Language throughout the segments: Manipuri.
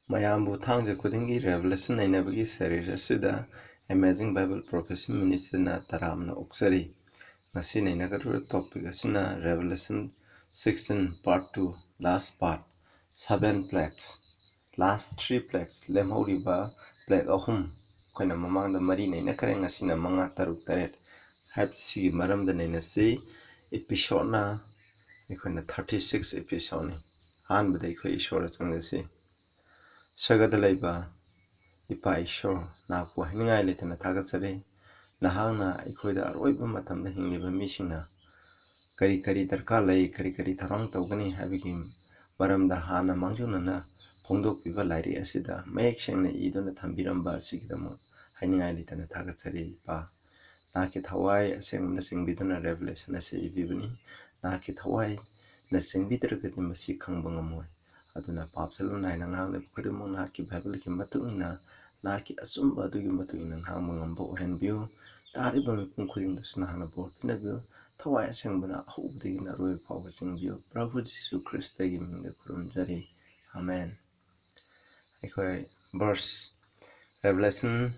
Mayambu Thangja Kudingi Revelation Nainabagi Series Sida Amazing Bible Prophecy Minister Taramna Uksari. Nasi Nainagatu topic Asina Revelation 16 Part 2 Last Part 7 plaques. Last 3 plaques Lemhoriba Plague Ahum Koina Mamang the Marine Nakarang Asina Manga Taruk Taret Hapsi Maram the Nainasi episode na Ikoina 36 episode. Han but they could show us on the sea. Sagadalaiba Ipa Ishore Naku Hingai Litana Tagasare Nahana Ikoida Roiba Matam the Hingiba Mishina Kari Darkalai Kari Tarong Togani having Baram the Hana Manjunana Pondo Piva Lari Asida make Shana Idon the Tambiramba Sigdamo Hingai Litana Tagasare Pa Nakit Hawaii Asing Nursing Bidana Revelation as a Vivani Nakit Hawaii Nursing Bitter Kang Aduna Papsalo Nainang Purimu Naki Bible Kimatuna Naki Asumba do you matu in an Hamangbo and view, Taribam including the Snahana board in a view, Tawai Sangbana, hope the in a royal powers in view, Bravo Jesu Christ in the Kurumjari. Amen. Verse Revelation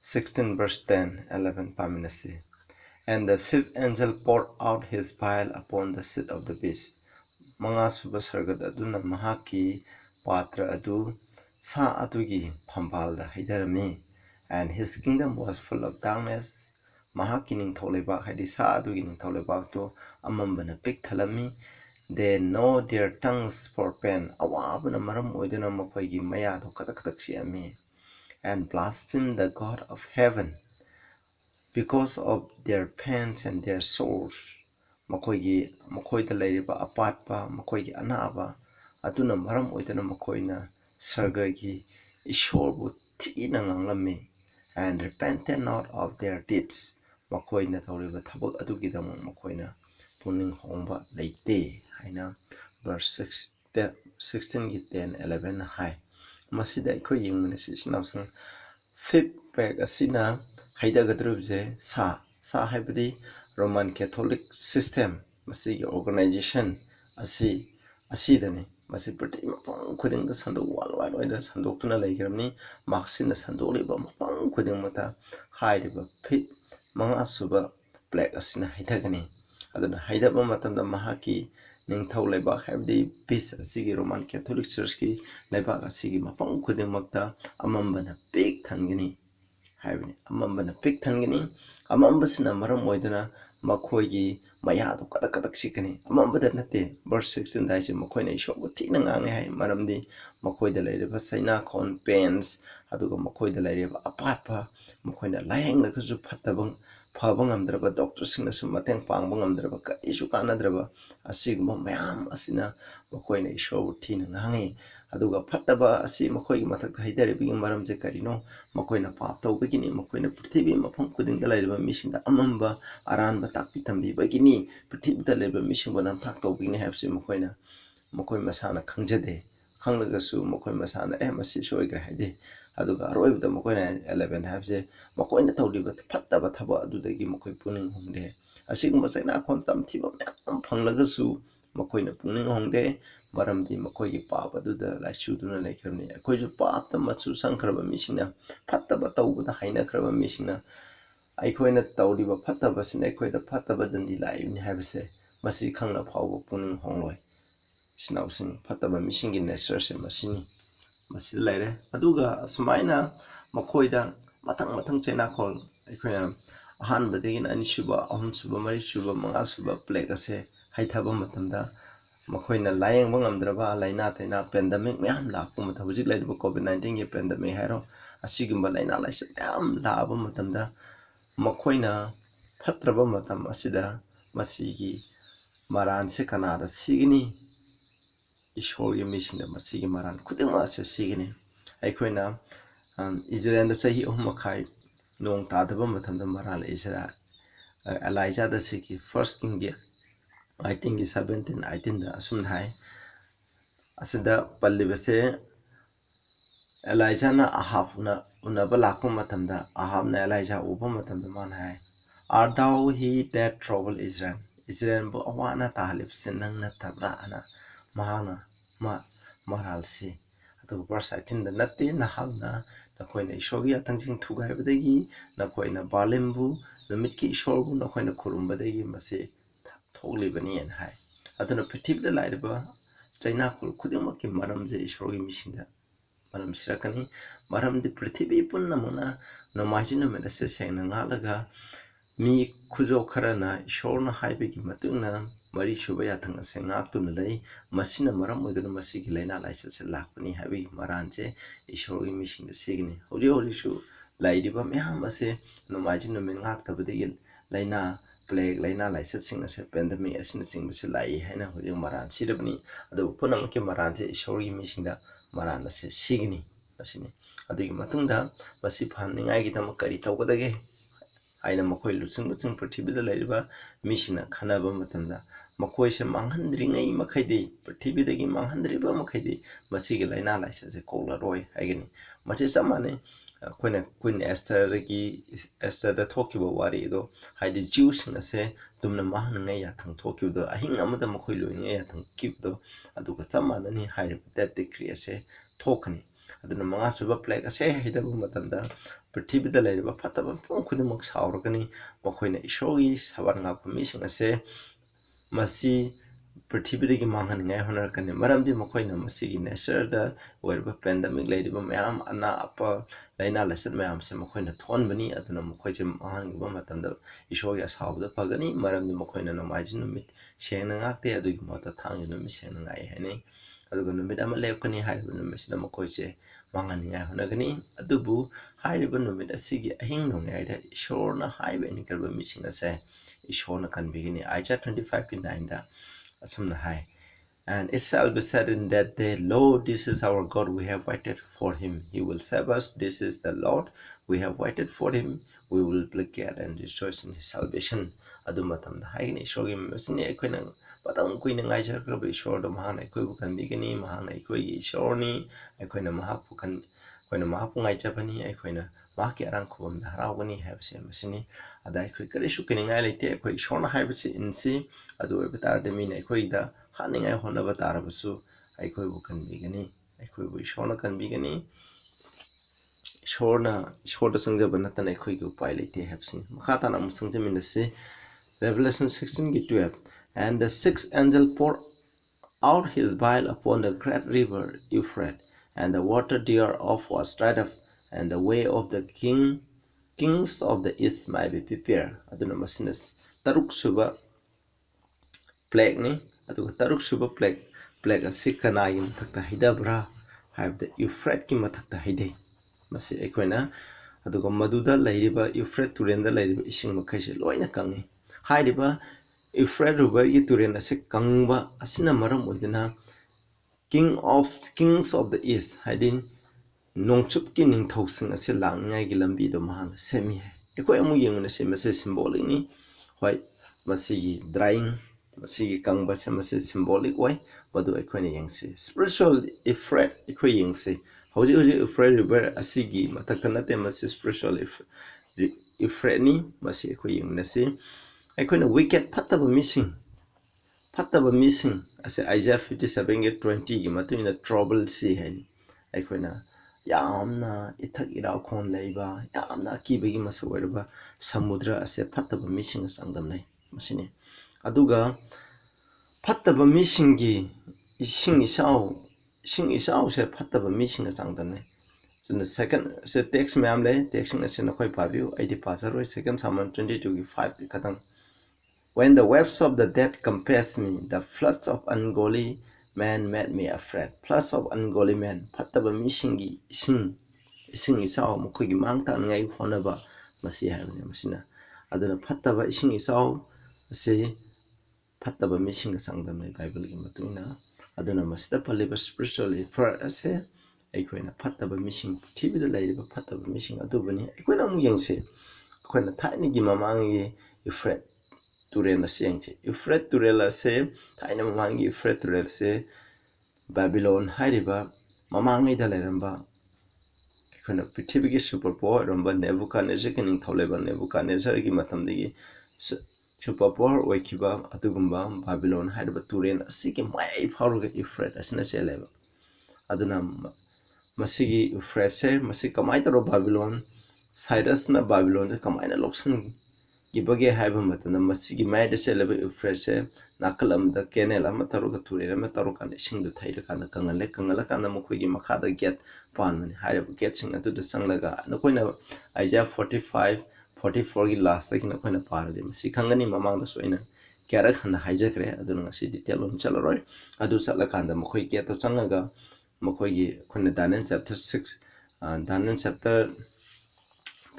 16 verse 10, 11 Paminasi. And the fifth angel poured out his vial upon the seat of the beast. Mga subasargad aduna mahaki patra adu sa adugi pambal haidarami, and his kingdom was full of darkness. Mahakining toleba haidi sa adugi ning toleba to amambana pik thalami. They know their tongues for pen awabana maram oidana makoigi maya to katakataksiami, and blaspheme the God of heaven because of their pains and their souls. Makoida Lariba Apatpa, Makoigi Anaba, Aduna Maram Oidana Makoina, Sargagi, Ishorbu Tinanglami, and repented not of their deeds. Makoina Toriba Tabak Adugidam Makoina, Puning Homba Late, Haina, verse 16 10 11 high. Masida Koying Ministration of some fifth peg Asina, Haidagadrubze, Sa Haibadi. Roman Catholic system, Masi organization, Asidani, Masi pretty Mapang Kuding the Sando Wall, why the Sando Tuna Lagerni, Maxin the Sandoliba, Mapang Kuding Mata, Hide Pit, Mangasuba, Black Asina Hitagani, Adana Haidaba Matan the Mahaki, Ning Tauleba have the peace Sigi Roman Catholic Church, Leba Sigi Mapang Kuding Makta, Amambana big Tangini, having Amambana big Tangini. Amambasina Maram Moidana, Makoigi, Mayado, Katakataksikani, Amambadanate, verse 16 dice, Makoina shop with Tinangang, Maramdi, Makoi the lady of Cheinakhol pens, Aduga Makoi the lady of Apapa, Makoina lying like a Zupatabung, Pabungam draba, Doctor Singers, Matang Pangungam draba, Isukana draba, a sigma mayam asina, Makoina show Tinangangi. Aduga Pataba, a sea Makoi Matak Haidari being Maram Zekarino, Makoina Pato beginning, Makoina Pritibi, Mapong Kuding the labor mission, the Amamba, Aran Batapitambi, Bagini, Pretib the labor mission when I'm packed over in Hapsi Makoina, Makoi Masana Kangjade, Kanglagasu, Makoi Masana, Emasi Shoigahide, Aduga, Roy the Makoina 11 Habse, Makoina Todi, but Pataba Taba, do the Gimakoi Puning Home Day. A sigma Sena Contam Tiba, Panglagasu, Makoina Puning Home Day. Maramdi Makoigi Papa do the Lashuduna Lakerni, a Koju Pap the Matsu Sankraba Mishina, Pataba Tau with the Haina Kraba Mishina. I coin a Taudiba Patabas and Equa the Pataba than the live in Habse, Masi Kanga Power Puning Hongloy. Schnausing Pataba Mishing in the Serse Masini. Masilere, Aduga, Sumaina, Makoida, Matang Cheinakhol, Equina, a hand the in Anishuba, Suba Marishuba, Mangasuba, Plegase, Haitaba Matanda. Makoina lying Bangam Draba, Laina, pandemic, Mam Lapum, Tabuzik like COVID-19 pandemic hero, a Sigumba Laina like Dam Labum Matanda, Makoina, Patraba Matam Asida, Masigi, Maran Sekanada, Sigini, Ishori mission the Masigi Maran, Kudimas Sigini, Equina, Israel the Sahi Omakai, Long Tadaba Matam Maran Israel, Elijah the Siki, first King. I think is 17, 18 the assumed high. Asida Palibase Elijah na Ahavna Unabalakumatanda, Ahavna Elijah Ubamatam man high. Art thou he that trouble Israel? Israel Awana Talib Senang Tabrana Mahana Mahalsi. ꯑꯗꯨꯒ ꯚꯔꯁ 18ꯗ ꯅꯠꯇꯦ ꯅꯍꯥꯛꯅ ꯅꯈꯣꯏꯅ ꯏꯁꯣꯔꯒꯤ ꯌꯥꯊꯪꯁꯤꯡ ꯊꯨꯒꯥꯏꯕꯗꯒꯤ ꯅꯈꯣꯏꯅ ꯕꯥꯂꯤꯝꯕꯨ ꯅꯨꯃꯤꯠꯀꯤ ꯏꯁꯣꯔꯕꯨ ꯅꯈꯣꯏꯅ ꯈꯨꯔꯨꯝꯕꯗꯒꯤ ꯃꯁꯤ ꯊꯣꯛꯂꯤꯕꯅꯤꯅ ꯍꯥꯏ ꯑꯗꯨꯅ ꯄ꯭ꯔꯤꯊꯤꯕꯤꯗ ꯂꯩꯔꯤꯕ ꯆꯩꯅꯥꯈꯣꯜ ꯈꯨꯗꯤꯡꯃꯛꯀꯤ ꯃꯔꯝꯁꯦ ꯏꯁꯣꯔꯒꯤ ꯃꯤꯁꯤꯡꯗ ꯃꯔꯝ ꯁꯤꯔꯛꯀꯅꯤ ꯃꯔꯝꯗꯤ ꯄ꯭ꯔꯤꯊꯤꯕꯤ ꯄꯨꯝꯅꯃꯛꯅ ꯅꯣꯡꯃꯥꯏꯖꯤꯡ ꯅꯨꯃꯤꯠ ꯑꯁꯤ ꯁꯦꯡꯅ ꯉꯥꯛꯂꯒ ꯃꯤ ꯈꯨꯖꯣꯛ ꯈꯔꯅ ꯏꯁꯣꯔꯅ ꯍꯥꯏꯕꯒꯤ ꯃꯇꯨꯡꯏꯟꯅ ꯃꯔꯤꯁꯨꯕ ꯌꯥꯊꯪ ꯑꯁꯤ ꯉꯥꯛꯇꯨꯅ ꯂꯩ ꯃꯁꯤꯅ ꯃꯔꯝ ꯑꯣꯏꯗꯨꯅ ꯃꯁꯤꯒꯤ ꯂꯥꯏꯅꯥ ꯂꯥꯏꯆꯠꯁꯦ ꯂꯥꯛꯄꯅꯤ ꯍꯥꯏꯕꯒꯤ ꯃꯔꯥꯟꯁꯦ ꯏꯁꯣꯔꯒꯤ ꯃꯤꯁꯤꯡꯗ ꯁꯤꯒꯅꯤ ꯍꯧꯖꯤꯛ ꯍꯧꯖꯤꯛꯁꯨ ꯂꯩꯔꯤꯕ ꯃꯌꯥꯝ ꯑꯁꯦ ꯅꯣꯡꯃꯥꯏꯖꯤꯡ ꯅꯨꯃꯤꯠ ꯉꯥꯛꯇꯕꯗꯒꯤ ꯂꯥꯏꯅꯥ ꯄ꯭ꯂꯦꯛ ꯂꯥꯏꯅꯥ ꯂꯥꯏꯆꯠꯁꯤꯡ ꯑꯁꯦ ꯄꯦꯟꯗꯦꯃꯤꯛ ꯑꯁꯤꯅꯆꯤꯡꯕꯁꯤ ꯂꯥꯛꯏ ꯍꯥꯏꯅ ꯍꯧꯖꯤꯛ ꯃꯔꯥꯟ ꯁꯤꯔꯕꯅꯤ ꯑꯗꯨꯕꯨ ꯄꯨꯝꯅꯃꯛꯀꯤ ꯃꯔꯥꯟꯁꯦ ꯏꯁꯣꯔꯒꯤ ꯃꯤꯁꯤꯡꯗ ꯃꯔꯥꯟ ꯑꯁꯦ ꯁꯤꯒꯅꯤ ꯃꯁꯤꯅꯤ ꯑꯗꯨꯒꯤ ꯃꯇꯨꯡꯗ ꯃꯁꯤ ꯐꯍꯟꯅꯤꯡꯉꯥꯏꯒꯤꯗꯃꯛ ꯀꯔꯤ ꯇꯧꯒꯗꯒꯦ ꯍꯥꯏꯅ ꯃꯈꯣꯏ ꯂꯨꯆꯤꯡ ꯄ꯭ꯔꯤꯊꯤꯕꯤꯗ ꯂꯩꯔꯤꯕ ꯃꯤꯁꯤꯡꯅ ꯈꯟꯅꯕ ꯃꯇꯝꯗ ꯃꯈꯣꯏꯁꯦ ꯃꯥꯡꯍꯟꯗ꯭ꯔꯤꯉꯩ ꯃꯈꯩꯗꯤ ꯄ꯭ꯔꯤꯊꯤꯕꯤꯗꯒꯤ ꯃꯥꯡꯍꯟꯗ꯭ꯔꯤꯕ ꯃꯈꯩꯗꯤ ꯃꯁꯤꯒꯤ ꯂꯥꯏꯅꯥ ꯂꯥꯏꯆꯠꯁꯦ ꯀꯣꯛꯂꯔꯣꯏ ꯍꯥꯏꯒꯅꯤ ꯃꯁꯤ ꯆꯞ ꯃꯥꯟꯅꯩ ꯑꯩꯈꯣꯏꯅ ꯀ꯭ꯋꯤꯟ ꯑꯦꯁꯇꯔꯗ ꯊꯣꯛꯈꯤꯕ ꯋꯥꯔꯤꯗꯣ ꯍꯥꯏꯗꯤ ꯖ꯭ꯌꯨꯁꯤꯡ ꯑꯁꯦ ꯇꯨꯝꯅ ꯃꯥꯡꯍꯟꯅꯤꯡꯉꯥꯏ ꯌꯥꯊꯪ ꯊꯣꯛꯈꯤꯕꯗꯣ ꯑꯍꯤꯡ ꯑꯃꯗ ꯃꯈꯣꯏ ꯂꯣꯏꯅꯤꯡꯉꯥꯏ ꯌꯥꯊꯪ ꯊꯣꯛꯈꯤꯕꯗꯣ ꯑꯗꯨꯒ ꯆꯞ ꯃꯥꯟꯅꯅꯤ ꯍꯥꯏꯔꯤꯕ ꯗꯦꯠ ꯗꯤꯀ꯭ꯔꯤ ꯑꯁꯦ ꯊꯣꯛꯀꯅꯤ ꯑꯗꯨꯅ ꯃꯉꯥꯁꯨꯕ ꯄ꯭ꯂꯦꯛ ꯑꯁꯦ ꯍꯩꯗꯕ ꯃꯇꯝꯗ ꯄ꯭ꯔꯤꯊꯤꯕꯤꯗ ꯂꯩꯔꯤꯕ ꯐꯠꯇꯕ ꯃꯤꯄꯨꯝ ꯈꯨꯗꯤꯡꯃꯛ ꯁꯥꯎꯔꯒꯅꯤ ꯃꯈꯣꯏꯅ ꯏꯁꯣꯔꯒꯤ ꯁꯕꯥꯟ ꯉꯥꯛꯄ ꯃꯤꯁꯤꯡ ꯑꯁꯦ ꯃꯁꯤ ꯄ꯭ꯔꯤꯊꯤꯕꯤꯗꯒꯤ ꯃꯥꯡꯍꯟꯅꯤꯡꯉꯥꯏ ꯍꯣꯠꯅꯔꯛꯀꯅꯤ ꯃꯔꯝꯗꯤ ꯃꯈꯣꯏꯅ ꯃꯁꯤꯒꯤ ꯅꯦꯆꯔꯗ ꯑꯣꯏꯔꯤꯕ ꯄꯦꯟꯗꯦꯃꯤꯛ ꯂꯩꯔꯤꯕ ꯃꯌꯥꯝ ꯑꯅꯥ ꯑꯄ ꯂꯥꯏꯅꯥ ꯂꯥꯏꯆꯠ ꯃꯌꯥꯝꯁꯦ ꯃꯈꯣꯏꯅ ꯊꯣꯛꯍꯟꯕꯅꯤ ꯑꯗꯨꯅ ꯃꯈꯣꯏꯁꯦ ꯃꯥꯡꯍꯟꯈꯤꯕ ꯃꯇꯝꯗ ꯏꯁꯣꯔꯒꯤ ꯑꯁꯥꯎꯕꯗ ꯐꯒꯅꯤ ꯃꯔꯝꯗꯤ ꯃꯈꯣꯏꯅ ꯅꯣꯡꯃꯥꯏꯖꯤꯡ ꯅꯨꯃꯤꯠ ꯁꯦꯡꯅ ꯉꯥꯛꯇꯦ ꯑꯗꯨꯒꯤ ꯃꯍꯨꯠꯇ ꯊꯥꯡꯖ ꯅꯨꯃꯤꯠ ꯁꯦꯡꯅ ꯉꯥꯛꯏ ꯍꯥꯏꯅꯩ ꯑꯗꯨꯒ ꯅꯨꯃꯤꯠ ꯑꯃ ꯂꯦꯞꯀꯅꯤ ꯍꯥꯏꯔꯤꯕ ꯅꯨꯃꯤꯠꯁꯤꯗ ꯃꯈꯣꯏꯁꯦ ꯃꯥꯡꯍꯟꯅꯤꯡꯉꯥꯏ ꯍꯣꯠꯅꯒꯅꯤ ꯑꯗꯨꯕꯨ ꯍꯥꯏꯔꯤꯕ ꯅꯨꯃꯤꯠ ꯑꯁꯤꯒꯤ ꯑꯍꯤꯡ ꯅꯣꯡꯌꯥꯏꯗ ꯏꯁꯣꯔꯅ ꯍꯥꯏꯕ ꯏꯟꯈ꯭ꯔꯕ ꯃꯤꯁꯤꯡ ꯑꯁꯦ ꯏꯁꯣꯔꯅ ꯀꯟꯕꯤꯒꯅꯤ ꯑꯥꯏꯖꯥ 25:9ꯗ ꯑꯁꯨꯝꯅ ꯍꯥꯏ And it shall be said in that day, Lo, this is our God, we have waited for him. He will save us. This is the Lord, we have waited for him. We will be glad and rejoice in his salvation. ꯑꯗꯨ ꯃꯇꯝꯗ ꯍꯥꯏꯒꯅꯤ ꯏꯁꯣꯔꯒꯤ ꯃꯁꯤꯅꯤ ꯑꯩꯈꯣꯏꯅ ꯃꯇꯝ ꯀꯨꯏꯅ ꯉꯥꯏꯖꯈ꯭ꯔꯕ ꯏꯁꯣꯔꯗꯣ ꯃꯍꯥꯛꯅ ꯑꯩꯈꯣꯏꯕꯨ ꯀꯟꯕꯤꯒꯅꯤ ꯃꯍꯥꯛꯅ ꯑꯩꯈꯣꯏꯒꯤ ꯏꯁꯣꯔꯅꯤ ꯑꯩꯈꯣꯏꯅ ꯃꯍꯥꯛꯄꯨ ꯉꯥꯏꯖꯕꯅꯤ ꯑꯩꯈꯣꯏꯅ ꯃꯍꯥꯛꯀꯤ ꯑꯔꯥꯡ ꯈꯨꯕꯝꯗ ꯍꯔꯥꯎꯒꯅꯤ ꯍꯥꯏꯕꯁꯦ ꯃꯁꯤꯅꯤ ꯑꯗ ꯑꯩꯈꯣꯏ ꯀꯔꯤꯁꯨ ꯀꯤꯅꯤꯡꯉꯥꯏ ꯂꯩꯇꯦ ꯑꯩꯈꯣꯏ ꯏꯁꯣꯔꯅ ꯍꯥꯏꯕꯁꯤ ꯏꯟꯁꯤ ꯑꯗꯨ ꯑꯣꯏꯕ ꯇꯥꯔꯗꯤ ꯃꯤꯅ ꯑꯩꯈꯣꯏꯗ ꯍꯥꯠꯅꯤꯡꯉꯥꯏ ꯍꯣꯠꯅꯕ ꯇꯥꯔꯕꯁꯨ ꯑꯩꯈꯣꯏꯕꯨ ꯀꯟꯕꯤꯒꯅꯤ ꯑꯩꯈꯣꯏꯕꯨ ꯏꯁꯣꯔꯅ ꯀꯟꯕꯤꯒꯅꯤ ꯏꯁꯣꯔꯗ ꯆꯪꯖꯕ ꯅꯠꯇꯅ ꯑꯩꯈꯣꯏꯒꯤ ꯎꯄꯥꯏ ꯂꯩꯇꯦ ꯍꯥꯏꯕꯁꯤꯅꯤ ꯃꯈꯥ ꯇꯥꯅ ꯑꯃꯨꯛ ꯆꯪꯖꯃꯤꯟꯅꯁꯤ Revelation 16:12 And the sixth angel poured out his vial upon the great river Euphrates, and the water thereof was dried up, and the way of the kings of the east might be prepared. aduna masina taruk suba plague ni aduga taruk suba plague asi kanai mathakta hidabra haibda Euphrates ki mathakta hidai masi ekoina aduga maduda lairiba Euphrates turenda lairiba ising makhaise loina kangi hairiba Euphrates river ki turenda se kangba asina maram oidina kings of the east haidin nongchupki ningthosing ase langngai gi lambi do mahang semi hai ekoi amu yengna se mase symbolic ni hoi masigi drying masigi kangba se mase symbolic way badu ekoi ne yengse spiritual effect ekoi yengse hoji Euphrates river asigi mathakta nate mase spiritual effect ni mase ekoi yengna se ekoi na wicked phattaba missing ase Isaiah 57:20 gi matuna trouble si hai ꯑꯩꯈꯣꯏꯅ ꯌꯥꯝꯅ ꯏꯊꯛ ꯏꯔꯥꯎ ꯈꯣꯟ ꯂꯩꯕ ꯌꯥꯝꯅ ꯑꯀꯤꯕꯒꯤ ꯃꯁꯛ ꯑꯣꯏꯔꯕ ꯁꯃꯨꯗ꯭ꯔ ꯑꯁꯦ ꯐꯠꯇꯕ ꯃꯤꯁꯤꯡꯅ ꯆꯥꯡꯗꯝꯅꯩ ꯃꯁꯤꯅꯤ ꯑꯗꯨꯒ ꯐꯠꯇꯕ ꯃꯤꯁꯤꯡꯒꯤ ꯏꯁꯤꯡ ꯏꯆꯥꯎꯁꯦ ꯐꯠꯇꯕ ꯃꯤꯁꯤꯡꯅ ꯆꯥꯡꯗꯝꯅꯩ ꯑꯗꯨꯅ ꯁꯦꯀꯟ ꯁꯦ ꯇꯦꯛꯁ ꯃꯌꯥꯝ ꯂꯩ ꯇꯦꯛꯁꯁꯤꯡ ꯑꯁꯤ ꯅꯈꯣꯏ ꯄꯥꯕꯤꯌꯨ ꯑꯩꯗꯤ ꯄꯥꯖꯔꯣꯏ 2 Samuel 22:5 ꯈꯇꯪ When the waves of the dead compassed me, the floods of ungodly men made me afraid. Floods of ungodly men. Fattaba misingi ising isao mukogi mangta ngai honaba masi haibne masina. Aduna fattaba ising isao ase fattaba misinga sangdamai Bible gi matuna. Aduna masida paliba spiritually for ase aikoina fattaba mising tibida laiba fattaba mising adubani aikoina mu yengse aikoina thaini gi mamangi ifret turela sengche Euphrates turela se thaina mamangi Euphrates turela se Babylon hairiba mamangi da leramba ekona prithibigi super power ramba Nebuchadnezzar ki ningthauleba Nebuchadnezzar gi matamdagi super power oikiba atugumba Babylon hairiba turen asiki mai phauruga Euphrates asina seleba aduna masigi Euphrates masi kamai taro Babylon Cyrus na Babylon se kamai na loksan gibage haiba matana masigi mai de selebe Euphrates nakalam da kenel ama taro ka ture ama taro kan ising du thaira kan kangala kan mukhui gi makha da get pan mani haiba get sing atu da sanglaga na koina Isaiah 45 44 gi last ki na koina par de masi khangani mamang da soina kyara khana haijakre adu ngasi detail on chaloroi adu sala kan da mukhui ke to changaga mukhui gi khuna Daniel chapter 6 Daniel chapter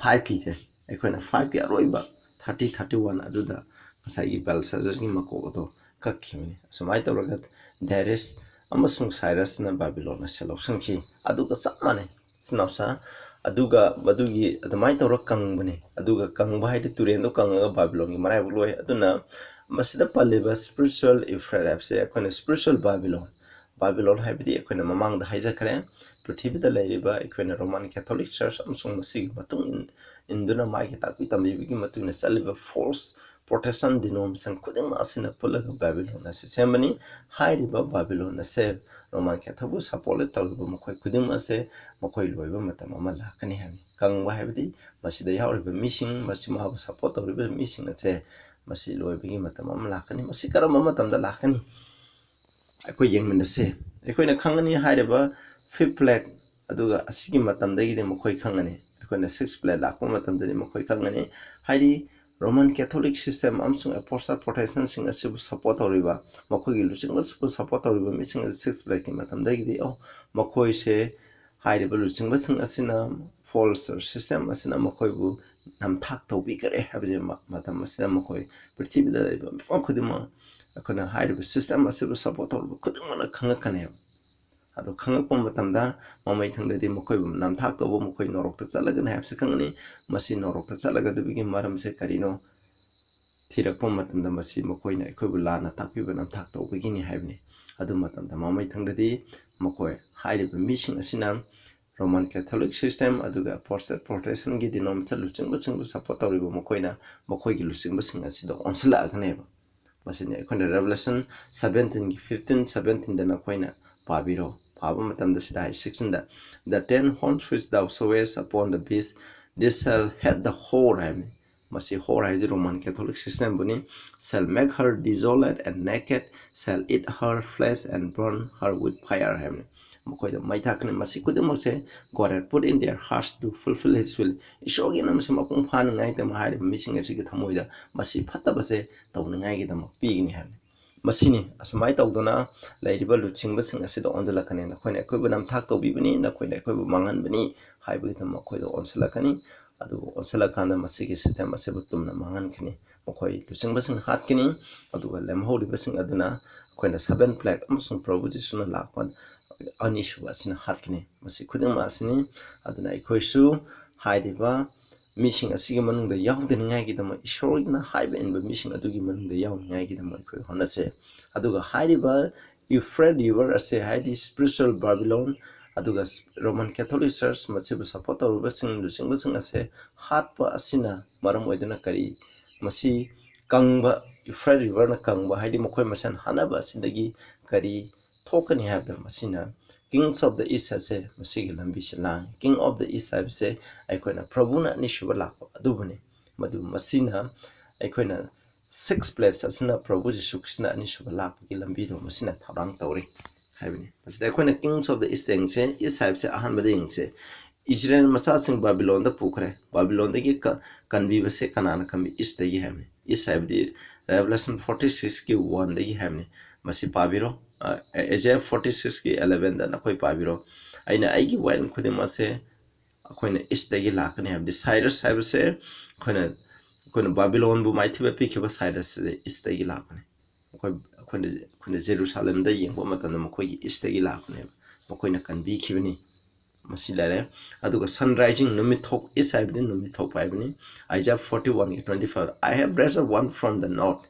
5 ki je aikoina 5 ki aroiba 30 31 aduda masai Belshazzar gi mako do kakhimni asumai tawraga Darius amasung Cyrus na Babylon na seloksan ki aduga chamane sinausa aduga badugi adumai tawra kangbane aduga kangba haide turendo kangaga Babylon gi marai buloi aduna masida paliba spiritual Euphrates aikoina spiritual Babylon haibidi aikoina mamang da haijakare prithibida lairiba aikoina Roman Catholic Church amsung masigi matung induna mai ki takui tambi gi matuna saliba false Protestant denomination kuding asina pulaga Babylon na semani hairiba Babylon na se Roman Catholic support tawba mokoi kuding ase mokoi loiba matam ama lakani hani kangba haibidi masida yauriba missing masima habu support tawriba missing ase masi loiba gi matam ama lakani masi karama matam da lakani akoi yengmin se akoina khangani hairiba fifth plague aduga asigi matam dagi de mokoi khangani akoina sixth plague lakpa matam dani mokoi khangani hairi Roman Catholic system amsung apostle Protestant sing asibu support tawriba mokoi gi luchingba support tawriba missing sixth plague ki matam dagi de mokoi se hairiba luchingba sing asina false system asina mokoi bu namthak tawbi kare habje matam asina mokoi prithibida ba khudima akona hairiba system asibu support tawriba khudimana khangakane ado khangakpa matamda mamai thangdadi mokoi bu namthak tawbo mokoi norok ta chalaga na habse khangani masi norok ta chalaga dubigi maram se karino thirakpa matamda masi mokoi na ekoi bu lana takpiba namthak tawbigi ni haibni adu matamda mamai thangdadi mokoi hairiba missing asina Roman Catholic system aduga apostle Protestant gi denomination luchingba singbu support tawriba mokoi na mokoi gi luchingba sing asido onsala aganeba masini ekoi Revelation 17 gi 15 17 dana koina pabiro Paba matamda sida 16 da the 10 horns which thou sawest upon the beast this shall head the whore masi whore the Roman Catholic system buni shall make her desolate and naked shall eat her flesh and burn her with fire mokoi da mai thakne masi kudamok se God had put in their hearts to fulfill his will isogi nam se mapung phan ngai ta ma hari missing ase gi thamoida masi phatta base tawna ngai gi dam pigni masini asmai tawdona lairiba luchingba sing asido onjalakani nakoina ekoibu nam thak tawbibani nakoina ekoibu manganbani haibu tam makoido onsalakani adu onsalakanda masigi system asebu tumna mangankani mokoi luchingba sing hatkini aduga lemhoriba sing aduna koina 7 plague amasung Prabhu Jisuna lakpan anishu asina hatkini masi khudingma asini aduna ekoisu hairiba missing asigi manungda yaudeni ngai gi dama ishorina haiba inba missing adugi manungda yauni ngai gi dama ikoi honase aduga hairiba Euphrates river ase hairi spiritual Babylon aduga Roman Catholic Church masibu support tawruba sing luchingba sing ase hatpa asina maram oidana kari masi kangba Euphrates river na kangba hairi mokoi masan hanaba asindagi kari thokani habda masina Kings of the East ase masigi lambi silang King of the East ase aikoina Prabhuna nishuba lakpa adubane madu masina aikoina 6 place asina Prabhu Jisu Krishna nishuba lakpa ki lambi do masina tharang tawri haibini masida aikoina Kings of the East engse East ase ahan bade engse Israel masa sing Babylon da pukre Babylon da ki kanbi base kanana kambi East da gi haibini East haibidi Revelation 46 ki 1 da gi haibini masi pabiro Isaiah 46 ki 11 da nakoi pabiro aina aigi wain khudima se akoina East da gi lakani habdi Cyrus haibse koina Babylon bu maithiba pikhiba Cyrus de East da gi lakani koina Jerusalem da yengba matana mokoi gi East da gi lakani mokoina kanbi khibani masilare aduga sunrising numithok East haibdi numithok paibani Isaiah 41 ki 25 I have raised one from the north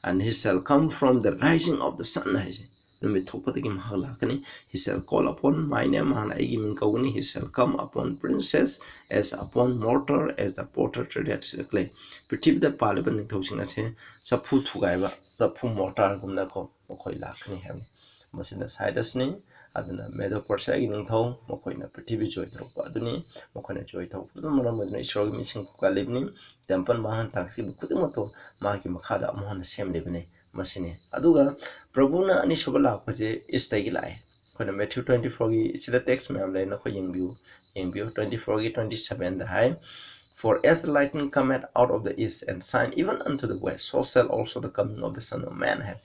and he shall come from the rising of the sun he shall call upon my name and he shall come upon princes as upon mortar as the potter treadeth the clay prithibida paliba ningthosing ase chapu thugaiba chapu mortar gumna ko mokoi lakani habni masina Cyrus ni aduna medo porsa gi ning thau mokoina prithvi joy thau aduni mokoina joy thau pudum maram aduna ishor gi mising kalibni temple mahan takhi khudum to ma gi makhada mohon sem lebne masine aduga prabhuna ani subala khoje istai gi lai khona Matthew 24 gi sida text me amle na kho yengbiu 24 gi 27 the high. For as the lightning cometh out of the east and shine even unto the west, so shall also the coming of the Son of Man have.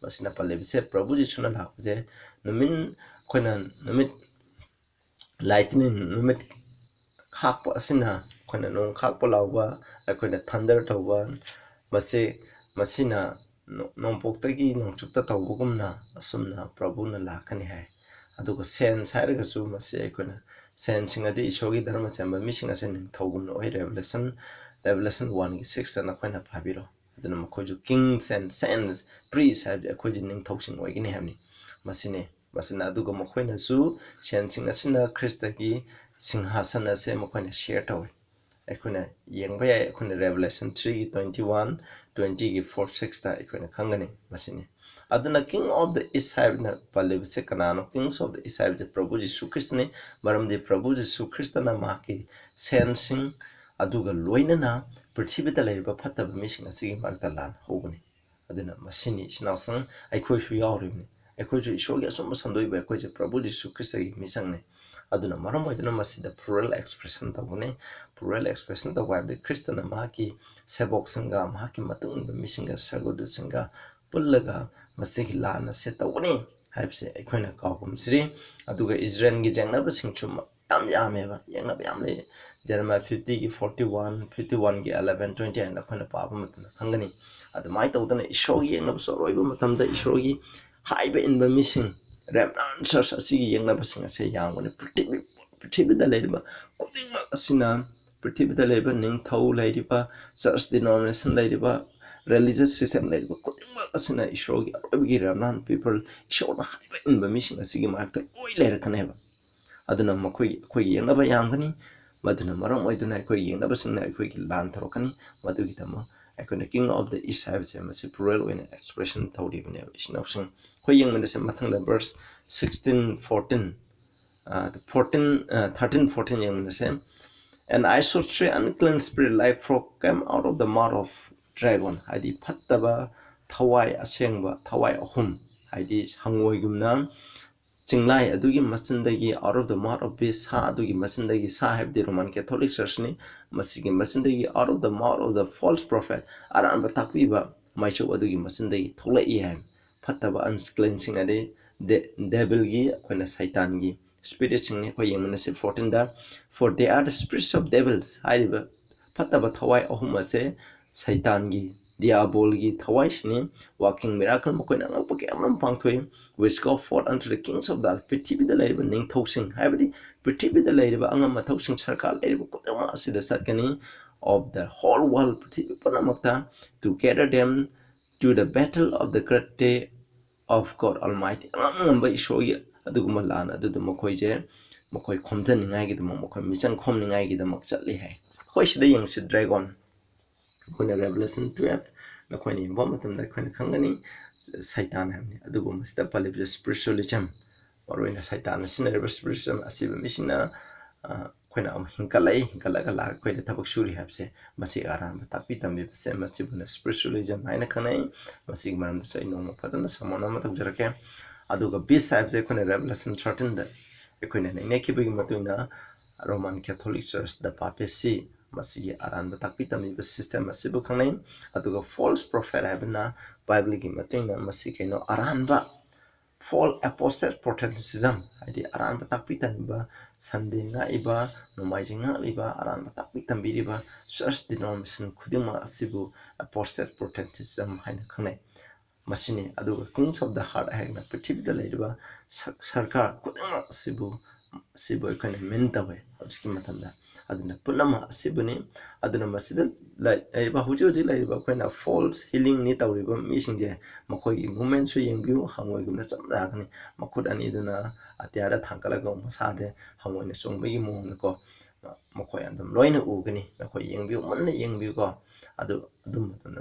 Masina palebise Prabhu Jishuna lakje numin koina numit lightning numit khakpa asina koina nong khakpa lawba koina thunder tawba masina nongpoktagi nongchukta tawbugumna asumna Prabhu na lakani hai aduga sen sairaga chu mase koina sen singadi ishogi dharma chamba missing asen thogum no revelation 1 gi 6 na koina phabiro aduna makhoju kings and saints priests have akhoji ning thoksing oigini hamni masina aduga makhoina su sen sing asina Krista gi singhasana ase makhoina share tawi akhoina yengba ya akhoina revelation 3 gi 21 20 gi 4 6 ta akhoina khangani masini aduna king of the east have na palebise kanano kings of the east have the Prabhu Jesu Christ ne maramde Prabhu Jesu Christ na maki sensing aduga loina na prithibita laiba phattaba mising asigi martalan hogani aduna masini snawsang aikhoi shu yawribni aikhoi ju ishorgi asum sandoi ba aikhoi je Prabhu Jesu Christ gi misang ne aduna maram aduna masida plural expression tabune plural expression ta waibe Christ na maki sebok sanga maki matung misinga sagodu sanga pullaga masigi lana setawani haibse aikhoina kawum sri aduga Israel gi jangnaba singchum yameba yangnaba yamle Jeremiah 50 gi 41 51 gi 11 20 and akhoina paba matna khangani adumai tawdana ishogi yangnaba soroiba matamda ishogi haiba inba missing remnant church asigi yangnaba singa se yangone prithvi da leiba kudingma asina prithvi da leiba ning thau leiba church denomination leiba religious system leiba kudingma asina ishogi arobi remnant people ishona haiba inba missing asigi markta oi leira kaneba aduna makoi yangnaba yamgani maduna maram oiduna aikoi yangnaba singna aikoi gi lan tharokani madugi tama aikoi king of the east have se masi plural in expression thawdi bane isnausing koi yangmanda se mathangda verse 16 14 13 14 yangmanda se and I saw three unclean spirit like frog came out of the mouth of dragon hadi phattaba thawai asengba thawai ahum hadi hangoi gumna Chinglai adugi masindagi out of the mouth of beast ha adugi masindagi sa have the Roman Catholic Church ni masigi masindagi out of the mouth of the false prophet aran batakwiba maichu adugi masindagi tholai ham phattaba uncleansing ade devil gi koina satan gi spirit singni ko yengmana se 14 da for they are the spirits of devils haiba phattaba thawai ahum ase satan gi diabol gi thawai sini working miracle mo koina ngak pake amram pangthoi which go forth unto the kings of the prithvi da laiba ning thoksing haibadi prithvi da laiba angam thoksing sarkal laiba kodama asida satkani of the whole world prithvi panamakta to gather them to the battle of the great day of God Almighty angam ba ishoyi aduguma lana adu makoi je makoi khomjan ngai gi dum makoi michang khom ngai gi dum chatli hai koi sida yang si dragon koina revelation 12 na koini bomatam da koina khangani Satan hamni adugo masta palib spiritualism oroina Satan sinareba spiritualism asiba misina koina am hinkala la koida tabak suri habse masi aram tapi tambi base masi buna spiritualism haina khanai masi maram sai no padana samona matam jarake aduga bis habse koina revelation 13 da koina ne kibi matuna Roman Catholic Church the papacy masi aran tapi tambi system masi bu khanai aduga false prophet habna Bible gi matinga masi kaino aranba fall apostate Protestantism hadi aranba takpitan ba Sunday nga iba nomai jinga iba aranba takpitan biriba church denomination khudima asibu apostate Protestantism haina khanai masini aduga kings of the heart haina prithvi da leiba sarkar khudima asibu ikane mentawe hauski matamda aduna punama asibuni aduna masida laiba huji laiba koina false healing ni tawriba misingje makoi movement so yengbiu hangoi gumna chamda gani makhut ani duna atiara thangkala go masade hangoi ne chongbai mong ko makoi andam loina ugani makoi yengbiu manna yengbiu ko adum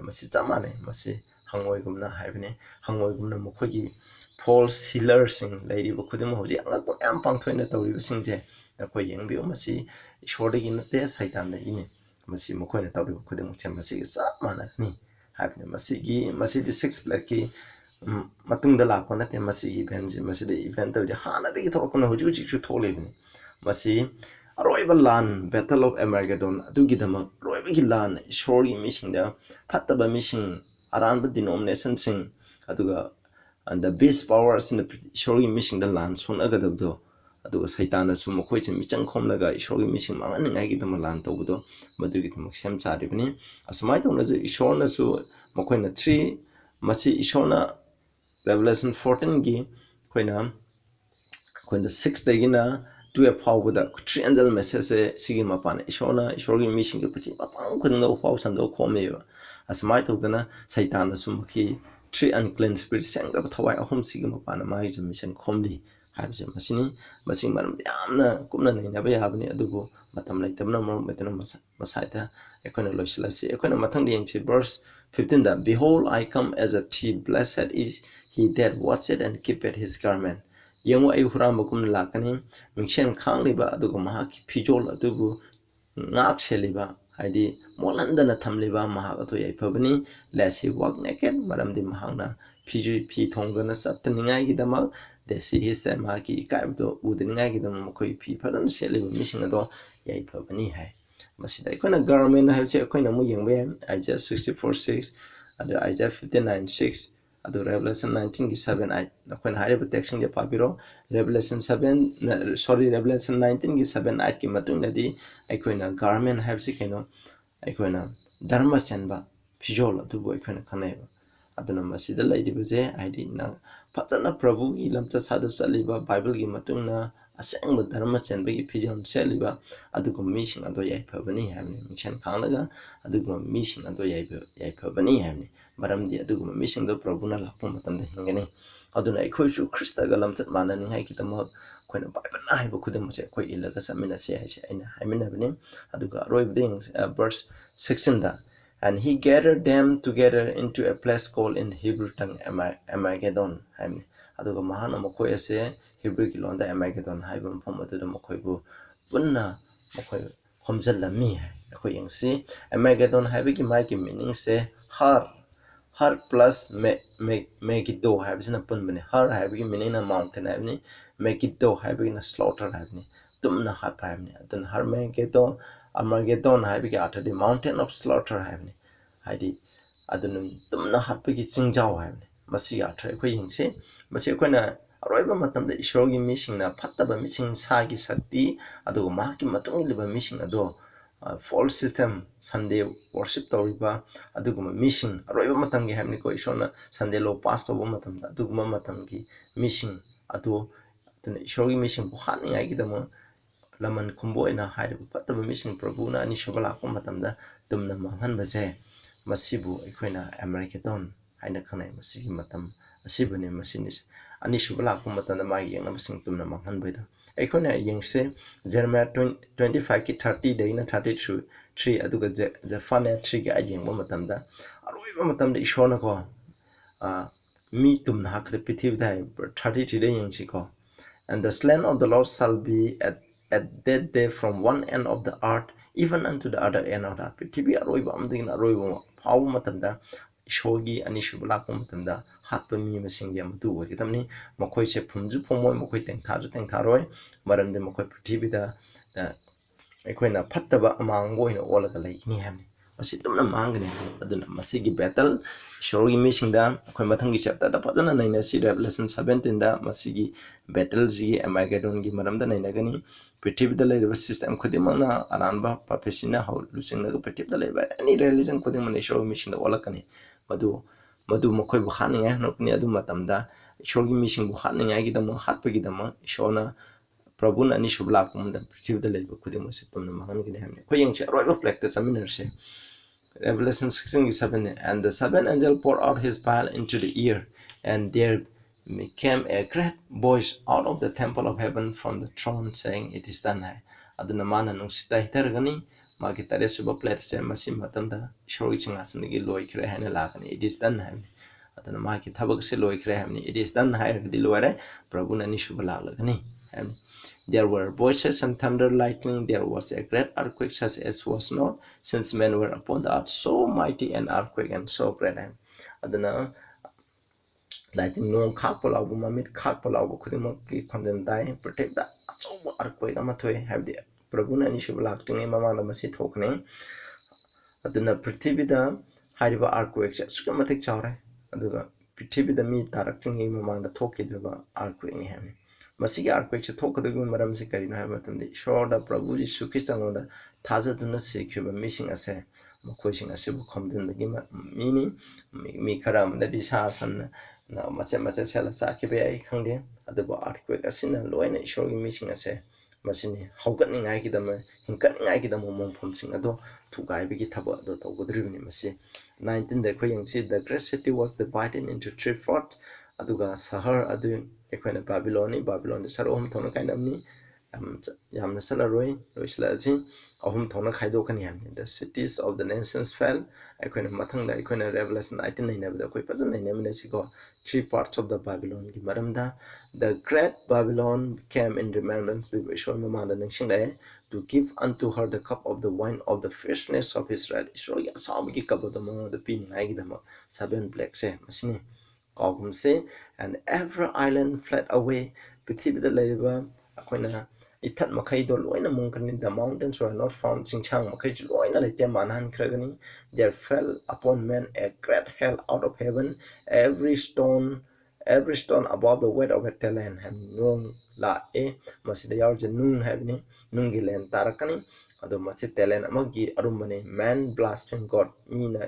masi chamane masi hangoi gumna haibne hangoi gumna makoi false healersing ꯂꯩꯔꯤꯕ ꯈꯨꯗꯤꯡꯃꯛ ꯍꯧꯖꯤꯛ ꯑꯉꯛꯄ ꯌꯥꯝ ꯄꯥꯡꯊꯣꯛꯅ ꯇꯧꯔꯤꯕꯁꯤꯡꯁꯦ ꯑꯩꯈꯣꯏ ꯌꯦꯡꯕꯤꯌꯨ ꯃꯁꯤ ꯏꯁꯣꯔꯗꯒꯤ ꯅꯠꯇꯦ ꯁꯩꯇꯥꯟꯗꯒꯤꯅꯤ ꯃꯁꯤ ꯃꯈꯣꯏꯅ ꯇꯧꯔꯤꯕ ꯈꯨꯗꯤꯡꯃꯛꯁꯦ ꯃꯁꯤꯒꯤ ꯆꯞ ꯃꯥꯟꯅꯒꯅꯤ ꯍꯥꯏꯕꯅꯤ ꯃꯁꯤꯗꯤ 6 plaqueꯀꯤ ꯃꯇꯨꯡꯗ ꯂꯥꯛꯄ ꯅꯠꯇꯦ ꯃꯁꯤꯒꯤ ꯏꯚꯦꯟꯁꯤ ꯃꯁꯤꯗ ꯏꯚꯦꯟ ꯇꯧꯔꯤꯁꯦ ꯍꯥꯟꯅꯗꯒꯤ ꯊꯣꯛꯂꯛꯄꯅ ꯍꯧꯖꯤꯛꯁꯨ ꯊꯣꯛꯂꯤꯕꯅꯤ ꯃꯁꯤ ꯑꯔꯣꯏꯕ ꯂꯥꯟ ꯕꯦꯇꯜ ꯑꯣꯐ ꯑꯦꯃꯔꯒꯦꯗꯣꯟ ꯑꯗꯨꯒꯤꯗꯃꯛ ꯑꯔꯣꯏꯕꯒꯤ ꯂꯥꯟ ꯏꯁꯣꯔꯒꯤ ꯃꯤꯁꯤꯡꯗ ꯐꯠꯇꯕ ꯃꯤꯁꯤꯡ ꯑꯔꯥꯟꯕ ꯗꯤꯅꯣꯃꯤꯅꯦꯁꯟꯁꯤꯡ ꯑꯗꯨꯒ ꯗ ꯕꯤꯁ ꯄꯋꯥꯔ ꯑꯁꯤꯅ ꯏꯁꯣꯔꯒꯤ ꯃꯤꯁꯤꯡꯗ ꯂꯥꯟ ꯁꯣꯛꯅꯒꯗꯕꯗꯣ ꯑꯗꯨꯒ ꯁꯩꯇꯥꯟꯅꯁꯨ ꯃꯈꯣꯏꯁꯦ ꯃꯤꯆꯪ ꯈꯣꯝꯂꯒ ꯏꯁꯣꯔꯒꯤ ꯃꯤꯁꯤꯡ ꯃꯥꯡꯍꯟꯅꯤꯡꯉꯥꯏꯒꯤꯗꯃꯛ ꯂꯥꯟ ꯇꯧꯕꯗꯣ ꯃꯗꯨꯒꯤꯗꯃꯛ ꯁꯦꯝ ꯁꯥꯔꯤꯕꯅꯤ ꯑꯁꯨꯃꯥꯏꯅ ꯇꯧꯅꯁꯨ ꯏꯁꯣꯔꯅꯁꯨ ꯃꯈꯣꯏꯅ ꯃꯁꯤ ꯏꯁꯣꯔꯅ ꯔꯦꯚꯦꯂꯦꯁꯟ 14ꯒꯤ ꯑꯩꯈꯣꯏꯅ 6 12 ꯐꯥꯎꯕꯗ 3 ꯑꯦꯟꯖꯦꯜ ꯃꯦꯁꯦꯖꯁꯦ ꯁꯤꯒꯤ ꯃꯄꯥꯟ ꯏꯁꯣꯔꯒꯤ ꯃꯤꯁꯤꯡꯒꯤ ꯄ꯭ꯔꯤꯊꯤꯕꯤ ꯃꯐꯝ ꯈꯨꯗꯤꯡꯗ ꯎꯐꯥꯎ ꯁꯟꯗꯣꯛ ꯈꯣꯝꯃꯦꯕ ꯑꯁꯨꯃꯥꯏꯅ ꯇꯧꯗꯅ ꯁꯩꯇꯥꯟꯅꯁꯨ ꯃꯈꯤ 3 unclean spirits ꯁꯦꯡꯗꯕ ꯊꯋꯥꯏ ꯑꯍꯨꯝꯁꯤꯒꯤ ꯃꯄꯥꯟꯗ ꯃꯥꯒꯤ ꯃꯤꯁꯟ ꯈꯣꯝꯂꯤ ꯍꯥꯏꯕꯁꯦ ꯃꯁꯤ ꯃꯔꯝꯗ ꯌꯥꯝꯅ ꯀꯨꯞꯅ ꯅꯩꯅꯕ ꯌꯥꯕꯅꯤ ꯑꯗꯨꯕꯨ ꯃꯇꯝ ꯂꯩꯇꯕꯅ ꯃꯔꯝ ꯑꯣꯏꯗꯨꯅ ꯃꯁꯥꯏꯗ ꯑꯩꯈꯣꯏꯅ ꯂꯣꯏꯁꯤꯜꯂꯁꯤ ꯑꯩꯈꯣꯏꯅ ꯃꯊꯪꯗ ꯌꯦꯡꯁꯤ verse 15ꯗ Behold, I come as a thief, blessed is he that watcheth and keepeth his garment. ꯌꯦꯡꯉꯨ ꯑꯩ ꯍꯨꯔꯥꯟꯕꯒꯨꯝꯅ ꯂꯥꯛꯀꯅꯤ ꯃꯤꯡꯁꯦꯟ ꯈꯥꯡꯂꯤꯕ ꯑꯗꯨꯒ ꯃꯍꯥꯛꯀꯤ ꯐꯤꯖꯣꯜ ꯑꯗꯨꯕꯨ ꯉꯥꯛ ꯁꯦꯜꯂꯤꯕ ꯍꯥꯏꯗꯤ ꯃꯣꯠꯍꯟꯗꯅ ꯊꯝꯂꯤꯕ ꯃꯍꯥꯛ ꯑꯗꯨ ꯌꯥꯏꯐꯕꯅꯤ lest he walk naked ꯃꯔꯝꯗꯤ ꯃꯍꯥꯛꯅ ꯐꯤ ꯊꯣꯡꯗꯅ ꯆꯠꯇꯅꯤꯡꯉꯥꯏꯒꯤꯗꯃꯛ ꯗꯦꯁꯤ ꯍꯤꯁꯦ ꯃꯍꯥꯛꯀꯤ ꯏꯀꯥꯏꯕꯗꯣ ꯎꯗꯅꯤꯡꯉꯥꯏꯒꯤꯗꯃꯛ ꯃꯈꯣꯏ ꯐꯤ ꯐꯖꯅ ꯁꯦꯠꯂꯤꯕ ꯃꯤꯁꯤꯡ ꯑꯗꯣ ꯌꯥꯏꯐꯕꯅꯤ ꯍꯥꯏ ꯃꯁꯤꯗ ꯑꯩꯈꯣꯏꯅ ꯒꯔꯃꯦꯟ ꯍꯥꯏꯕꯁꯦ ꯑꯩꯈꯣꯏꯅ ꯑꯃꯨꯛ ꯌꯦꯡꯕ ꯌꯥꯏ ꯑꯥꯏꯖꯤꯌꯥ 64:6 ꯑꯗꯨ ꯑꯥꯏꯖꯤꯌꯥ 59:6 ꯑꯗꯨ ꯔꯦꯚꯦꯂꯦꯁꯟ 19ꯒꯤ 7-8 ꯑꯩꯈꯣꯏꯅ ꯍꯥꯏꯔꯤꯕ ꯇꯦꯛꯁꯁꯤꯡꯁꯦ ꯄꯥꯕꯤꯔꯣ ꯔꯦꯚꯦꯂꯦꯁꯟ 19ꯒꯤ 7-8ꯀꯤ ꯃꯇꯨꯡꯗꯗꯤ ꯑꯩꯈꯣꯏꯅ ꯒꯥꯔꯃꯦꯟ ꯍꯥꯏꯕꯁꯤ ꯀꯩꯅꯣ ꯑꯩꯈꯣꯏꯅ ꯙꯔꯃ ꯆꯦꯟꯕ ꯐꯤꯖꯣꯜ ꯑꯗꯨꯕꯨ ꯑꯩꯈꯣꯏꯅ ꯈꯪꯅꯩꯕ ꯑꯗꯨꯅ ꯃꯁꯤꯗ ꯂꯩꯔꯤꯕꯁꯦ ꯍꯥꯏꯗꯤ ꯅꯪ ꯐꯖꯅ ꯄ꯭ꯔꯚꯨꯒꯤ ꯂꯝꯆꯠ ꯁꯥꯖꯠ ꯆꯠꯂꯤꯕ ꯕꯥꯏꯕꯜꯒꯤ ꯃꯇꯨꯡꯅ ꯑꯁꯦꯡꯕ ꯙꯔꯃ ꯆꯦꯟꯕꯒꯤ ꯐꯤꯖꯣꯜ ꯁꯦꯠꯂꯤꯕ ꯑꯗꯨꯒꯨꯝꯕ ꯃꯤꯁꯤꯡ ꯑꯗꯣ ꯌꯥꯏꯐꯕꯅꯤ ꯍꯥꯏꯕꯅꯤ ꯃꯤꯡꯁꯦꯟ ꯈꯥꯡꯂꯒ ꯑꯗꯨꯒꯨꯝꯕ ꯃꯤꯁꯤꯡ ꯑꯗꯣ ꯌꯥꯏꯐꯕꯅꯤ ꯍꯥꯏꯕꯅꯤ ꯃꯔꯝꯗꯤ ꯑꯗꯨꯒꯨꯝꯕ ꯃꯤꯁꯤꯡꯗꯣ ꯄ꯭ꯔꯚꯨꯅ ꯂꯥꯛꯄ ꯃꯇꯝꯗ ꯍꯤꯡꯒꯅꯤ ꯑꯗꯨꯅ ꯑꯩꯈꯣꯏꯁꯨ ꯈ꯭ꯔꯤꯁꯇꯒ ꯂꯝꯆꯠ ꯃꯥꯟꯅꯅꯤꯡꯉꯥꯏꯒꯤꯗꯃꯛ ꯑꯩꯈꯣꯏꯅ ꯕꯥꯏꯕꯜꯅ ꯍꯥꯏꯕ ꯈꯨꯗꯤꯡꯃꯛꯁꯦ ꯑꯩꯈꯣꯏ ꯏꯜꯂꯒ ꯆꯠꯃꯤꯟꯅꯁꯤ ꯍꯥꯏꯁꯦ ꯑꯩꯅ ꯍꯥꯏꯃꯤꯟꯅꯕꯅꯤ ꯑꯗꯨꯒ ꯑꯔꯣꯏꯕꯗ ꯌꯦꯡꯁꯤ verse 16ꯗ And he gathered them together into a place called in Hebrew tongue Armageddon ꯍꯥꯏꯕꯅꯤ ꯑꯗꯨꯒ ꯃꯍꯥꯛꯅ ꯃꯈꯣꯏ ꯑꯁꯦ ꯍꯤꯕ꯭ꯔꯨꯒꯤ ꯂꯣꯟꯗ Armageddon ꯍꯥꯏꯕ ꯃꯐꯝ ꯑꯗꯨꯗ ꯃꯈꯣꯏꯕꯨ ꯄꯨꯟꯅ ꯃꯈꯣꯏ ꯈꯣꯝꯖꯤꯜꯂꯝꯃꯤ ꯑꯩꯈꯣꯏ ꯌꯦꯡꯁꯤ Armageddon ꯍꯥꯏꯕꯒꯤ ꯃꯥꯒꯤ ꯃꯤꯅꯤꯡꯁꯦ har plus Megiddo ꯍꯥꯏꯕꯁꯤꯅ ꯄꯨꯟꯕꯅꯤ har ꯍꯥꯏꯕꯒꯤ ꯃꯤꯅꯤꯡꯅ mountain ꯍꯥꯏꯕꯅꯤ Megiddo ꯍꯥꯏꯕꯒꯤꯅ slaughter ꯍꯥꯏꯕꯅꯤ ꯇꯨꯝꯅ ꯍꯥꯠꯄ ꯍꯥꯏꯕꯅꯤ ꯑꯗꯨꯅ Armageddon ꯍꯥꯏꯕꯒꯤ ꯑꯔꯊꯗꯤ mountain of slaughter ꯍꯥꯏꯕꯅꯤ ꯍꯥꯏꯗꯤ ꯑꯗꯨꯅ ꯇꯨꯝꯅ ꯍꯥꯠꯄꯒꯤ ꯆꯤꯡꯖꯥꯎ ꯍꯥꯏꯕꯅꯤ ꯃꯁꯤꯒꯤ ꯑꯔꯊ ꯑꯩꯈꯣꯏ ꯌꯦꯡꯁꯤ ꯃꯁꯤ ꯑꯩꯈꯣꯏꯅ ꯑꯔꯣꯏꯕ ꯃꯇꯝꯗ ꯏꯁꯣꯔꯒꯤ ꯃꯤꯁꯤꯡꯅ ꯐꯠꯇꯕ ꯃꯤꯁꯤꯡ ꯁꯥꯒꯤ ꯁꯛꯇꯤ ꯑꯗꯨꯒ ꯃꯍꯥꯛꯀꯤ ꯃꯇꯨꯡ ꯏꯜꯂꯤꯕ ꯃꯤꯁꯤꯡ ꯑꯗꯣ ꯐꯣꯜꯁ ꯁꯤꯁꯇꯦꯝ ꯁꯟꯗꯦ ꯋꯥꯔꯁꯤꯞ ꯇꯧꯔꯤꯕ ꯑꯗꯨꯒꯨꯝꯕ ꯃꯤꯁꯤꯡ ꯑꯔꯣꯏꯕ ꯃꯇꯝꯒꯤ ꯍꯥꯏꯕꯅꯤꯀꯣ ꯏꯁꯣꯔꯅ ꯁꯟꯗꯦ ꯂꯣ ꯄꯥꯁ ꯇꯧꯕ ꯃꯇꯝꯗ ꯑꯗꯨꯒꯨꯝꯕ ꯃꯇꯝꯒꯤ ꯃꯤꯁꯤꯡ ꯑꯗꯨꯅ ꯏꯁꯣꯔꯒꯤ ꯃꯤꯁꯤꯡꯕꯨ ꯍꯥꯠꯅꯤꯡꯉꯥꯏꯒꯤꯗꯃꯛ ꯂꯃꯟ ꯈꯨꯝꯕ ꯑꯣꯏꯅ ꯍꯥꯏꯔꯤꯕ ꯐꯠꯇꯕ ꯃꯤꯁꯤꯡ ꯄ꯭ꯔꯚꯨꯅ ꯑꯅꯤꯁꯨꯕ ꯂꯥꯛꯄ ꯃꯇꯝꯗ ꯇꯨꯝꯅ ꯃꯥꯡꯍꯟꯕꯁꯦ ꯃꯁꯤꯕꯨ ꯑꯩꯈꯣꯏꯅ Armageddon ꯍꯥꯏꯅ ꯈꯪꯅꯩ ꯃꯁꯤꯒꯤ ꯃꯇꯝ ꯑꯁꯤꯕꯨꯅꯤ ꯃꯁꯤꯅꯤ ꯑꯅꯤꯁꯨꯕ ꯂꯥꯛꯄ ꯃꯇꯝꯗ ꯃꯥꯒꯤ ꯌꯦꯛꯅꯕꯁꯤꯡ ꯇꯨꯝꯅ ꯃꯥꯡꯍꯟꯕꯗꯣ ꯑꯩꯈꯣꯏꯅ ꯌꯦꯡꯁꯦ ꯖꯦꯔꯦꯃꯤꯌꯥ 25ꯒꯤ 30ꯗꯒꯤꯅ 33 ꯑꯗꯨꯒ Zephaniah 3ꯒꯤ 8 ꯌꯦꯡꯕ ꯃꯇꯝꯗ ꯑꯔꯣꯏꯕ ꯃꯇꯝꯗ ꯏꯁꯣꯔꯅꯀꯣ ꯃꯤ ꯇꯨꯝꯅ ꯍꯥꯠꯈ꯭ꯔꯦ ꯄ꯭ꯔꯤꯊꯤꯕꯤꯗ 33ꯗ ꯌꯦꯡꯁꯤꯀꯣ And the slain of the Lord shall be at that day from one end of the earth even unto the other end of the earth ꯄ꯭ꯔꯤꯊꯤꯕꯤ ꯑꯔꯣꯏꯕ ꯑꯃꯗꯒꯤꯅ ꯑꯔꯣꯏꯕ ꯐꯥꯎꯕ ꯃꯇꯝꯗ ꯏꯁꯣꯔꯒꯤ ꯑꯅꯤꯁꯨꯕ ꯂꯥꯛꯄ ꯃꯇꯝꯗ ꯍꯥꯠꯄ ꯃꯤ ꯃꯁꯤꯡꯒꯤ ꯑꯃꯗꯨ ꯑꯣꯏꯒꯗꯕꯅꯤ ꯃꯈꯣꯏꯁꯦ ꯐꯨꯝꯁꯨ ꯐꯨꯝꯃꯣꯏ ꯃꯈꯣꯏ ꯇꯦꯡꯊꯥꯔꯣꯏ ꯃꯔꯝꯗꯤ ꯃꯈꯣꯏ ꯄ꯭ꯔꯤꯊꯤꯕꯤꯗ ꯑꯩꯈꯣꯏꯅ ꯐꯠꯇꯕ ꯑꯃꯥꯡꯕ ꯑꯣꯏꯅ ꯑꯣꯜꯂꯒ ꯂꯩꯒꯅꯤ ꯍꯥꯏꯕꯅꯤ ꯃꯁꯤ ꯇꯨꯝꯅ ꯃꯥꯡꯒꯅꯤ ꯑꯗꯨꯅ ꯃꯁꯤꯒꯤ ꯕꯦꯇꯜ ꯏꯁꯣꯔꯒꯤ ꯃꯤꯁꯤꯡꯗ ꯑꯩꯈꯣꯏ ꯃꯊꯪꯒꯤ ꯆꯦꯞꯇꯔꯗ ꯐꯖꯅ ꯅꯩꯅꯁꯤ ꯔꯦꯚꯦꯂꯦꯁꯟ 17ꯗꯃꯁꯤꯒꯤ ꯕꯦꯇꯜꯁꯤꯒꯤ Armageddonꯒꯤ ꯃꯔꯝꯗ ꯅꯩꯅꯒꯅꯤ ꯄ꯭ꯔꯤꯊꯤꯕꯤꯗ ꯂꯩꯔꯤꯕ ꯁꯤꯁꯇꯦꯝ ꯈꯨꯗꯤꯡꯃꯛꯅ ꯑꯔꯥꯟꯕ ꯄ꯭ꯔꯣꯐꯦꯁꯤꯅ ꯂꯨꯆꯤꯡꯂꯒ ꯄ꯭ꯔꯤꯊꯤꯕꯤꯗ ꯂꯩꯔꯤꯕ ꯑꯦꯅꯤ ꯔꯤꯂꯤꯖꯟ ꯈꯨꯗꯤꯡꯃꯛꯅ ꯏꯁꯣꯔꯒꯤ ꯃꯤꯁꯤꯡꯗ ꯑꯣꯜꯂꯛꯀꯅꯤ ꯃꯗꯨ ꯃꯈꯣꯏꯕꯨ ꯍꯥꯠꯅꯤꯡꯉꯥꯏ ꯍꯣꯠꯅꯔꯛꯀꯅꯤ ꯑꯗꯨ ꯃꯇꯝꯗ ꯏꯁꯣꯔꯒꯤ ꯃꯤꯁꯤꯡꯕꯨ ꯍꯥꯠꯅꯤꯡꯉꯥꯏꯒꯤꯗꯃꯛ ꯍꯥꯠꯄꯒꯤꯗꯃꯛ ꯏꯁꯣꯔꯅ ꯄ꯭ꯔꯚꯨꯅ ꯑꯅꯤꯁꯨꯕ ꯂꯥꯛꯄ ꯃꯇꯝꯗ ꯄ꯭ꯔꯤꯊꯤꯕꯤꯗ ꯂꯩꯕ ꯈꯨꯗꯤꯡꯃꯛꯁꯦ ꯄꯨꯟꯅ ꯃꯥꯡꯍꯟꯒꯅꯤ ꯍꯥꯏꯕꯅꯤ ꯑꯩꯈꯣꯏ ꯌꯦꯡꯁꯤ ꯑꯔꯣꯏꯕ ꯄ꯭ꯂꯦꯛꯇ ꯆꯠꯃꯤꯟꯅꯔꯁꯦ Revelation 16ꯒꯤ 7 And the seventh angel poured out his vial into the ear and there came a great voice out of the temple of heaven from the throne saying it is done aduna mana nungsita hitargani magi taret suba plate se masi matamda ishori chingasandagi loikhre haina lakani it is done adana maki thabak se loikre hamni it is done hai ragdi loire prabhu na nishuba lagani hamni. There were voices and thunder, lightning. There was a great earthquake, such as was not since men were upon the earth. So mighty an earthquake and so great. Adana lightning no khak polabu mamit khak polabu khudima ki khondem dai protect the so earthquake amathoi have the prabhu na nishuba lagtingi mama na masi thokne. Aduna prithibida hariba earthquake suka matik chawre aduga prithibida mi taraktingi mama na thokidaba earthquake ni hamni. Masigi earthquake se thokadagi maram se karina hai matamde ishorda prabhu ji sukhisangoda thajaduna sekhiba missing ase makhoi ase bu khomdin bagi mini mi khara amdadi sa san na macha sela sakhibe ai khangde aduba earthquake asina loina ishorgi missing ase masini haugatni ngai kidama hingkat ngai kidama momphom sing ado thugai bagi thaba ado tawgodribni masi 19 da khoi yangsi the great city was divided into three parts aduga sahar adu ekhona Babylon da sarom thona kainamni yamna salaroi loislaji ahum thona khaido khani hamni the cities of the nations fell ekhona mathang da ekhona Revelation 19 nainabda khoi pajan nainamne siko three parts of the Babylon gi maramda the great Babylon came in remembrance with Ishwar mamanda ningsingdai to give unto her the cup of the wine of the fierceness of Israel. Ishwar ya samgi cup of the mo the pin ngai dama seven plaques se masini kawum se and every island fled away prithibida leiba akoina ithat makhai do loina mungkani the mountains were not found singchang makhai loina leite manhan khragani there fell upon men a great hail out of heaven every stone above the weight of a talent and nung la e masida yarje nung havni nungi len tarakani ado masid talent amagi arumbani man blaspheme God mina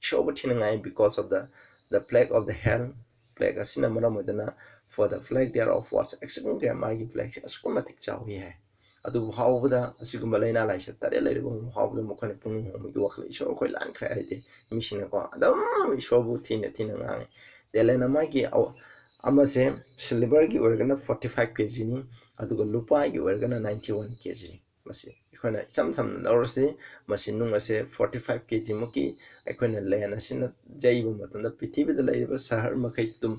shobatinangai because of the plague of the hell plague asina maramodana for the plague thereof was exceedingly mighty plague askumatik chawi hai adu hawbada asigumba leina laisa tare leibung hawbada mokone pung homi wakhle isho khoi lan khra ai misina ko adam ishobu thina ngai telena magi amase silver gi organa 45 kg ni aduga lupa gi organa 91 kg masi ikhona cham lawrase masi nung ase 45 kg moki ikhona len asina jaibu matanda prithibida leiba sahar makai tum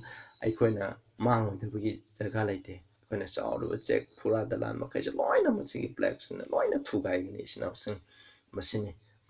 ikhona mangdebagi jaga laite ikhona chauru check pura dalan makai loina masi plaques na loina thugai ni sina sing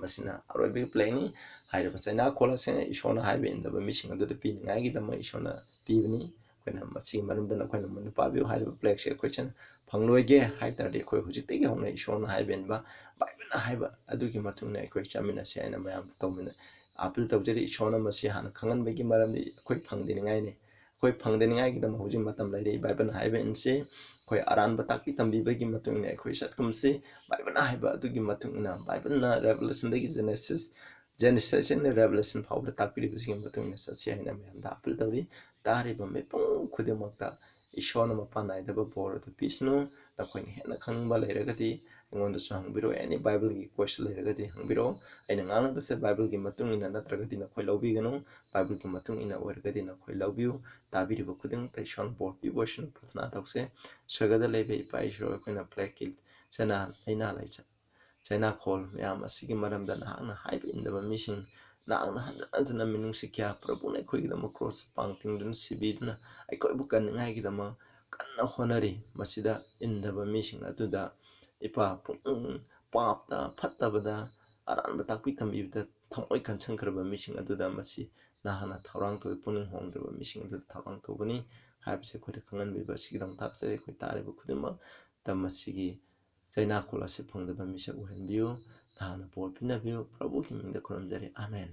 masina arobi plani haira Cheinakhol se ishona haibe indaba missing adu pi ngai gi dama ishona pibni kona masi marumdana kona mun pabiu haiba plaque se question phangloige haita de khoi hujik te gi hona ishona haiben ba baibna haiba adu gi matungna khoi chamina se aina mayam tawmina apil tawjeri ishona masi han khangan begi maramdi khoi phangdini ngai ne khoi phangdini ngai gi dama hujik matam lai baibna haiba inse khoi aran bataki tambi begi matungna khoi satkumse baibna haiba adu gi matungna baibna Revelation de Genesis and Revelation power takpiri busing between such a name and apple dori tariba mepung kudemakta ishona mapana idaba bor the pisno the coin hena kangba lairagati on the song biro any Bible question lairagati hangbiro and an the Bible gi matung in another na koi lobi gano Bible gi matung in a workati na koi love you tabiri bukuding tashon board devotion putna tokse sagada lebe pai shro koi play sana aina laisa Cheinakhol mayam asigi maramda nahangna haibe indaba mission nahangna hanjana minung sikya prabhu na khoi gidama cross pangting dun sibidna aikoi bukan ngai gidama kanna honari masida indaba mission atuda ipa pung papta phattabada aran batakpi tambibda thongoi kanchang kharba mission atuda masi nahana thorang to puning hongdaba mission atu thorang to bani haibse khoi khangan biba sigidam thapse khoi tare bu khudima tamasigi Cheinakhol ase phangdaba misa uhenbiu thana por pinabiu prabhu himingda khuramjari amen.